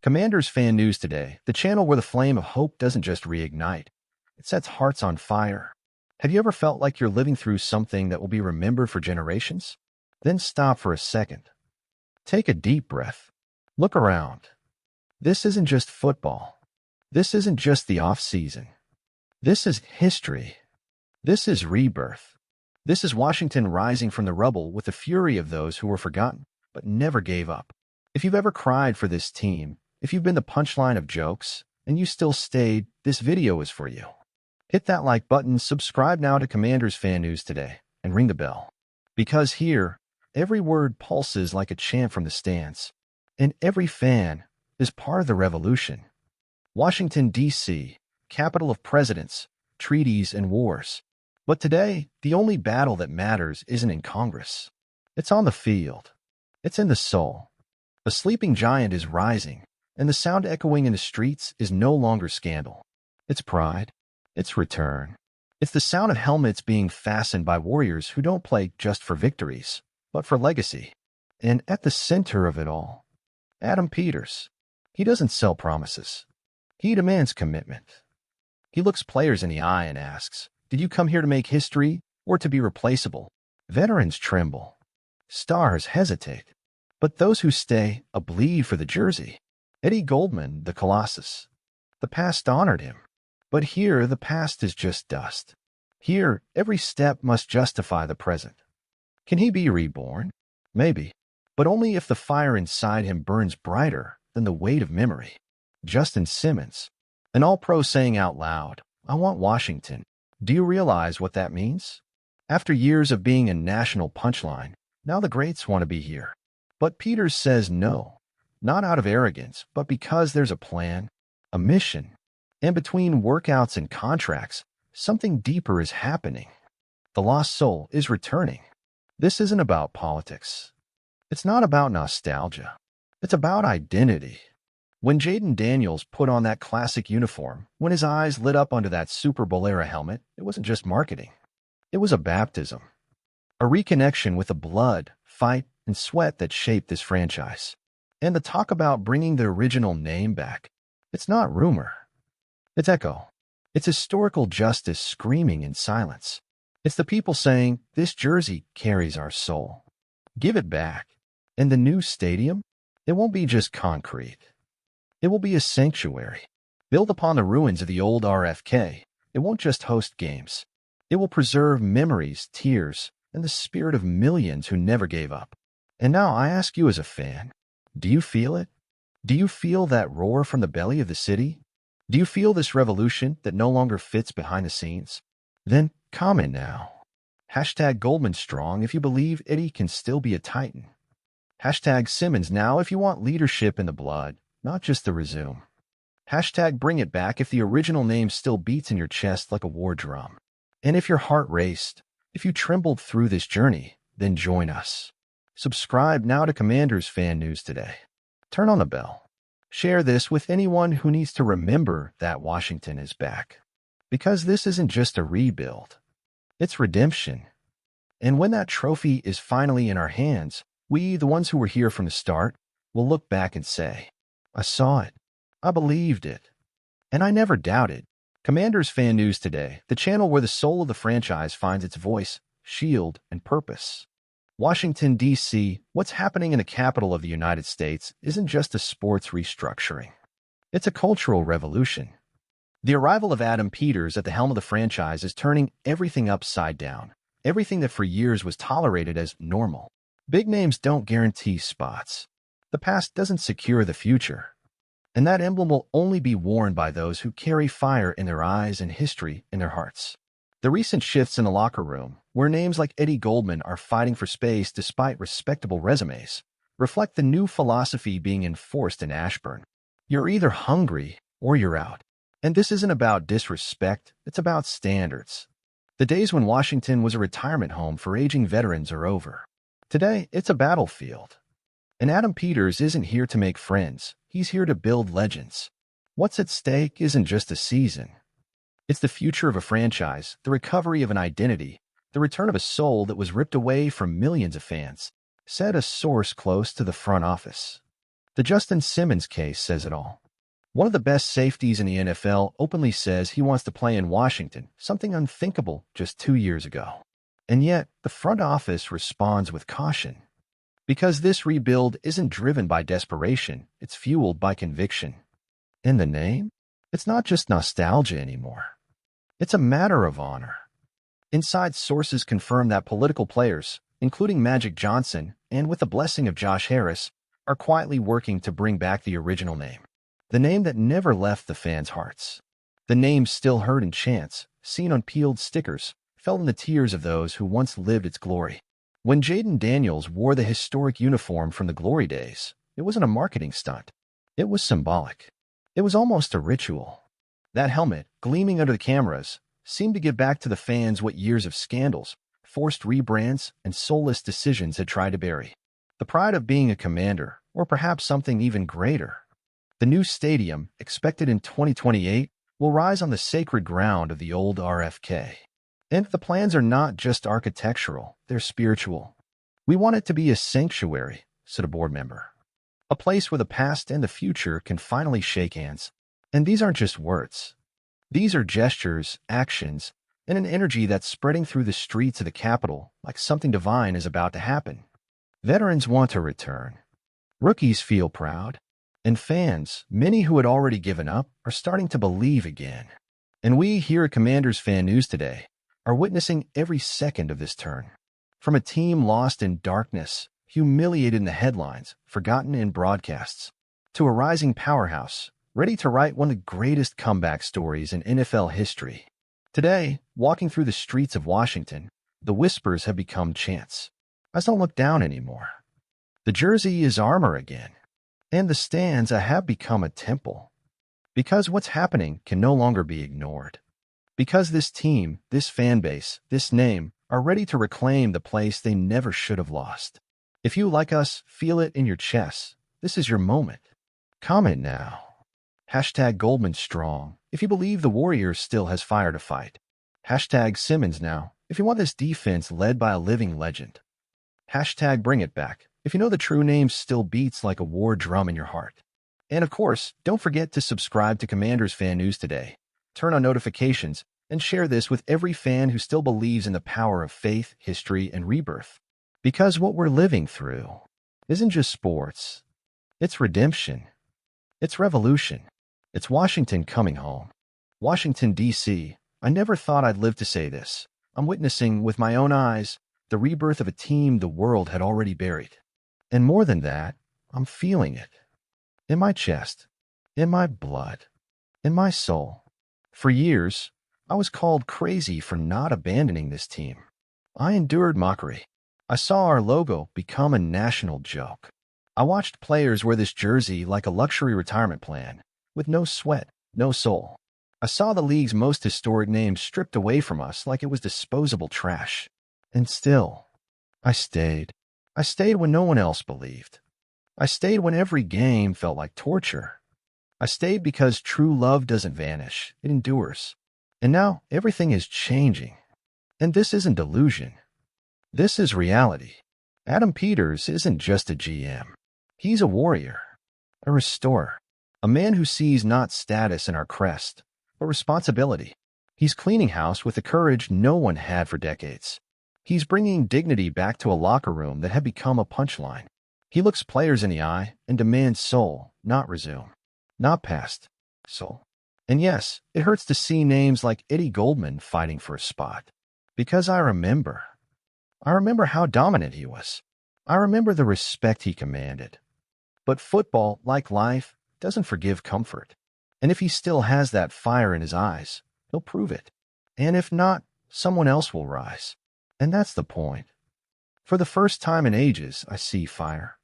Commanders Fan News Today, the channel where the flame of hope doesn't just reignite, it sets hearts on fire. Have you ever felt like you're living through something that will be remembered for generations? Then stop for a second. Take a deep breath. Look around. This isn't just football. This isn't just the offseason. This is history. This is rebirth. This is Washington rising from the rubble with the fury of those who were forgotten, but never gave up. If you've ever cried for this team, if you've been the punchline of jokes, and you still stayed, this video is for you. Hit that like button, subscribe now to Commanders Fan News Today, and ring the bell. Because here, every word pulses like a chant from the stands, and every fan is part of the revolution. Washington, D.C., capital of presidents, treaties, and wars. But today, the only battle that matters isn't in Congress. It's on the field. It's in the soul. A sleeping giant is rising, and the sound echoing in the streets is no longer scandal. It's pride. It's return. It's the sound of helmets being fastened by warriors who don't play just for victories, but for legacy. And at the center of it all, Adam Peters. He doesn't sell promises. He demands commitment. He looks players in the eye and asks, did you come here to make history or to be replaceable? Veterans tremble. Stars hesitate. But those who stay bleed for the jersey. Eddie Goldman, the Colossus. The past honored him. But here, the past is just dust. Here, every step must justify the present. Can he be reborn? Maybe. But only if the fire inside him burns brighter than the weight of memory. Justin Simmons, an all-pro saying out loud, I want Washington. Do you realize what that means? After years of being a national punchline, now the greats want to be here. But Peters says no, not out of arrogance, but because there's a plan, a mission. And between workouts and contracts, something deeper is happening. The lost soul is returning. This isn't about politics. It's not about nostalgia. It's about identity. When Jaden Daniels put on that classic uniform, when his eyes lit up under that Super Bowl-era helmet, it wasn't just marketing. It was a baptism. A reconnection with the blood, fight, and sweat that shaped this franchise. And the talk about bringing the original name back, it's not rumor. It's echo. It's historical justice screaming in silence. It's the people saying, this jersey carries our soul. Give it back. And the new stadium? It won't be just concrete. It will be a sanctuary. Built upon the ruins of the old RFK, it won't just host games. It will preserve memories, tears, and the spirit of millions who never gave up. And now I ask you as a fan, do you feel it? Do you feel that roar from the belly of the city? Do you feel this revolution that no longer fits behind the scenes? Then comment now. Hashtag Goldman Strong if you believe Eddie can still be a Titan. Hashtag Simmons now if you want leadership in the blood, not just the resume. Hashtag Bring It Back if the original name still beats in your chest like a war drum. And if your heart raced, if you trembled through this journey, then join us. Subscribe now to Commanders Fan News Today. Turn on the bell. Share this with anyone who needs to remember that Washington is back. Because this isn't just a rebuild. It's redemption. And when that trophy is finally in our hands, we, the ones who were here from the start, will look back and say, I saw it. I believed it. And I never doubted. Commanders Fan News Today, the channel where the soul of the franchise finds its voice, shield, and purpose. Washington, D.C., what's happening in the capital of the United States isn't just a sports restructuring. It's a cultural revolution. The arrival of Adam Peters at the helm of the franchise is turning everything upside down, everything that for years was tolerated as normal. Big names don't guarantee spots. The past doesn't secure the future. And that emblem will only be worn by those who carry fire in their eyes and history in their hearts. The recent shifts in the locker room, where names like Eddie Goldman are fighting for space despite respectable resumes, reflect the new philosophy being enforced in Ashburn. You're either hungry or you're out. And this isn't about disrespect, it's about standards. The days when Washington was a retirement home for aging veterans are over. Today, it's a battlefield. And Adam Peters isn't here to make friends, he's here to build legends. What's at stake isn't just a season. It's the future of a franchise, the recovery of an identity, the return of a soul that was ripped away from millions of fans, said a source close to the front office. The Justin Simmons case says it all. One of the best safeties in the NFL openly says he wants to play in Washington, something unthinkable just 2 years ago. And yet, the front office responds with caution. Because this rebuild isn't driven by desperation, it's fueled by conviction. In the name, it's not just nostalgia anymore. It's a matter of honor. Inside sources confirm that political players, including Magic Johnson and with the blessing of Josh Harris, are quietly working to bring back the original name. The name that never left the fans' hearts. The name still heard in chants, seen on peeled stickers, felt in the tears of those who once lived its glory. When Jaden Daniels wore the historic uniform from the glory days, it wasn't a marketing stunt. It was symbolic. It was almost a ritual. That helmet, gleaming under the cameras, seemed to give back to the fans what years of scandals, forced rebrands, and soulless decisions had tried to bury. The pride of being a Commander, or perhaps something even greater. The new stadium, expected in 2028, will rise on the sacred ground of the old RFK. And the plans are not just architectural, they're spiritual. We want it to be a sanctuary, said a board member. A place where the past and the future can finally shake hands. And these aren't just words. These are gestures, actions, and an energy that's spreading through the streets of the capital like something divine is about to happen. Veterans want to return. Rookies feel proud. And fans, many who had already given up, are starting to believe again. And we here at Commanders Fan News Today are witnessing every second of this turn. From a team lost in darkness, humiliated in the headlines, forgotten in broadcasts, to a rising powerhouse, ready to write one of the greatest comeback stories in NFL history. Today, walking through the streets of Washington, the whispers have become chants. I don't look down anymore. The jersey is armor again, and the stands have become a temple. Because what's happening can no longer be ignored. Because this team, this fan base, this name are ready to reclaim the place they never should have lost. If you, like us, feel it in your chest, this is your moment. Comment now. Hashtag Goldman Strong if you believe the Warriors still has fire to fight. Hashtag Simmons now if you want this defense led by a living legend. Hashtag Bring It Back if you know the true name still beats like a war drum in your heart. And of course, don't forget to subscribe to Commanders Fan News Today. Turn on notifications, and share this with every fan who still believes in the power of faith, history, and rebirth. Because what we're living through isn't just sports. It's redemption. It's revolution. It's Washington coming home. Washington, D.C. I never thought I'd live to say this. I'm witnessing with my own eyes the rebirth of a team the world had already buried. And more than that, I'm feeling it. In my chest, in my blood, in my soul. For years, I was called crazy for not abandoning this team. I endured mockery. I saw our logo become a national joke. I watched players wear this jersey like a luxury retirement plan, with no sweat, no soul. I saw the league's most historic name stripped away from us like it was disposable trash. And still, I stayed. I stayed when no one else believed. I stayed when every game felt like torture. I stayed because true love doesn't vanish, it endures. And now everything is changing. And this isn't delusion. This is reality. Adam Peters isn't just a GM. He's a warrior, a restorer, a man who sees not status in our crest, but responsibility. He's cleaning house with the courage no one had for decades. He's bringing dignity back to a locker room that had become a punchline. He looks players in the eye and demands soul, not resume. Not past, soul. And yes, it hurts to see names like Eddie Goldman fighting for a spot. Because I remember. I remember how dominant he was. I remember the respect he commanded. But football, like life, doesn't forgive comfort. And if he still has that fire in his eyes, he'll prove it. And if not, someone else will rise. And that's the point. For the first time in ages, I see fire.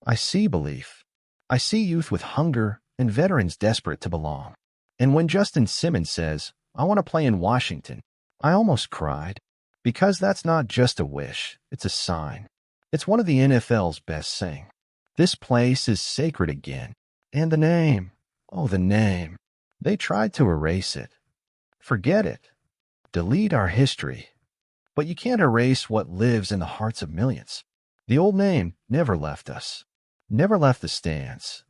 I see belief. I see youth with hunger and veterans desperate to belong. And when Justin Simmons says, I want to play in Washington, I almost cried. Because that's not just a wish, it's a sign. It's one of the NFL's best saying. This place is sacred again. And the name, oh, the name. They tried to erase it. Forget it. Delete our history. But you can't erase what lives in the hearts of millions. The old name never left us. never left the stands,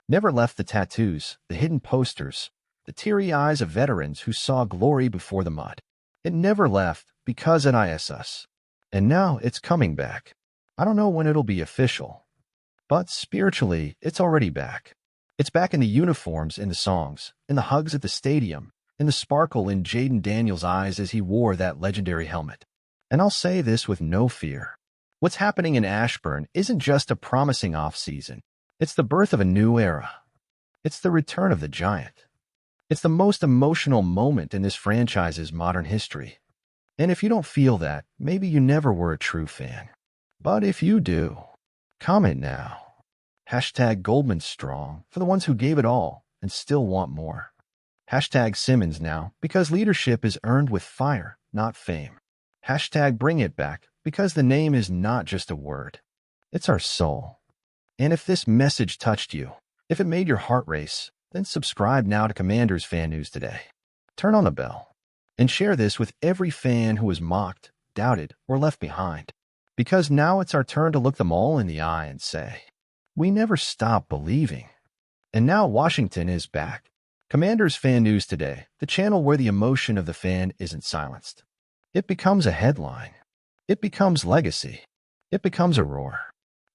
never left the tattoos, the hidden posters, the teary eyes of veterans who saw glory before the mud. It never left because it is us. And now it's coming back. I don't know when it'll be official, but spiritually, it's already back. It's back in the uniforms, in the songs, in the hugs at the stadium, in the sparkle in Jaden Daniels' eyes as he wore that legendary helmet. And I'll say this with no fear. What's happening in Ashburn isn't just a promising offseason. It's the birth of a new era. It's the return of the giant. It's the most emotional moment in this franchise's modern history. And if you don't feel that, maybe you never were a true fan. But if you do, comment now. Hashtag Goldman Strong for the ones who gave it all and still want more. Hashtag Simmons now because leadership is earned with fire, not fame. Hashtag Bring It Back because the name is not just a word. It's our soul. And if this message touched you, if it made your heart race, then subscribe now to Commanders Fan News Today. Turn on the bell and share this with every fan who was mocked, doubted, or left behind. Because now it's our turn to look them all in the eye and say, we never stopped believing. And now Washington is back. Commanders Fan News Today, the channel where the emotion of the fan isn't silenced. It becomes a headline. It becomes legacy. It becomes a roar.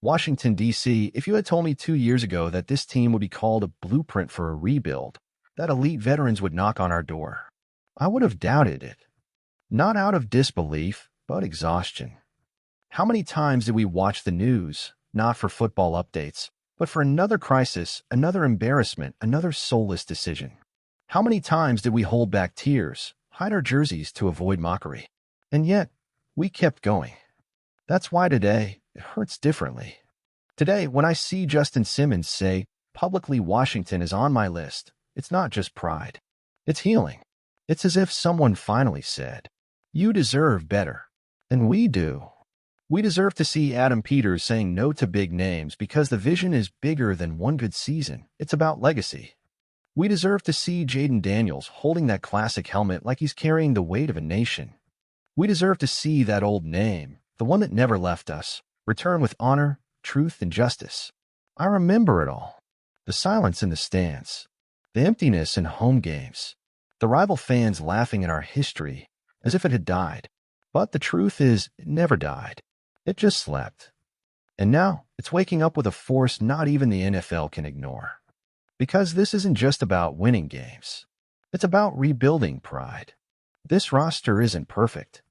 Washington, D.C., if you had told me 2 years ago that this team would be called a blueprint for a rebuild, that elite veterans would knock on our door, I would have doubted it. Not out of disbelief, but exhaustion. How many times did we watch the news, not for football updates, but for another crisis, another embarrassment, another soulless decision? How many times did we hold back tears, hide our jerseys to avoid mockery? And yet, we kept going. That's why today, it hurts differently. Today, when I see Justin Simmons say, publicly Washington is on my list, it's not just pride. It's healing. It's as if someone finally said, you deserve better. And we do. We deserve to see Adam Peters saying no to big names because the vision is bigger than one good season. It's about legacy. We deserve to see Jaden Daniels holding that classic helmet like he's carrying the weight of a nation. We deserve to see that old name, the one that never left us, return with honor, truth, and justice. I remember it all. The silence in the stands, the emptiness in home games, the rival fans laughing at our history as if it had died. But the truth is, it never died. It just slept. And now, it's waking up with a force not even the NFL can ignore. Because this isn't just about winning games. It's about rebuilding pride. This roster isn't perfect.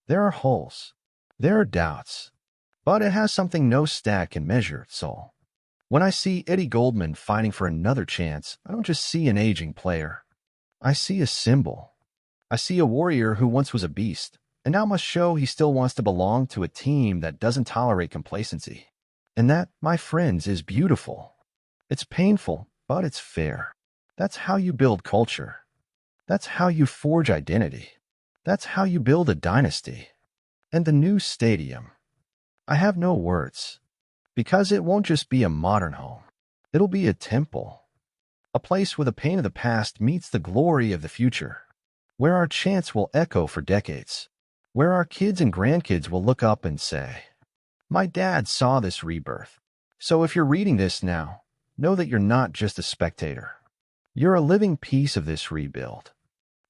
There are holes. There are doubts. But it has something no stat can measure, soul. When I see Eddie Goldman fighting for another chance, I don't just see an aging player. I see a symbol. I see a warrior who once was a beast, and now must show he still wants to belong to a team that doesn't tolerate complacency. And that, my friends, is beautiful. It's painful, but it's fair. That's how you build culture. That's how you forge identity. That's how you build a dynasty. And the new stadium. I have no words. Because it won't just be a modern home. It'll be a temple. A place where the pain of the past meets the glory of the future. Where our chants will echo for decades. Where our kids and grandkids will look up and say, my dad saw this rebirth. So if you're reading this now, know that you're not just a spectator. You're a living piece of this rebuild.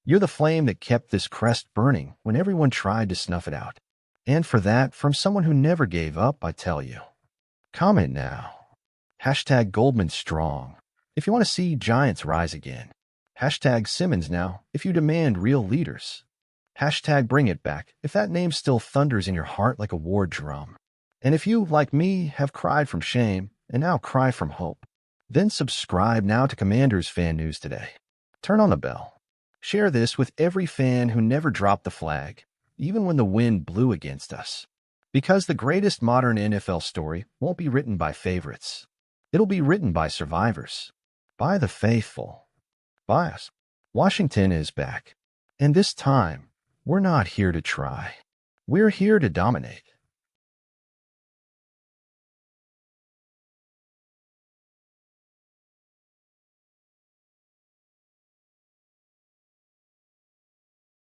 You're the flame that kept this crest burning when everyone tried to snuff it out. And for that, from someone who never gave up, I tell you. Comment now. Hashtag Goldman Strong if you want to see giants rise again. Hashtag Simmons now if you demand real leaders. Hashtag Bring It Back if that name still thunders in your heart like a war drum. And if you, like me, have cried from shame and now cry from hope, then subscribe now to Commanders Fan News Today. Turn on the bell. Share this with every fan who never dropped the flag, even when the wind blew against us. Because the greatest modern NFL story won't be written by favorites. It'll be written by survivors, by the faithful, by us. Washington is back. And this time, we're not here to try. We're here to dominate.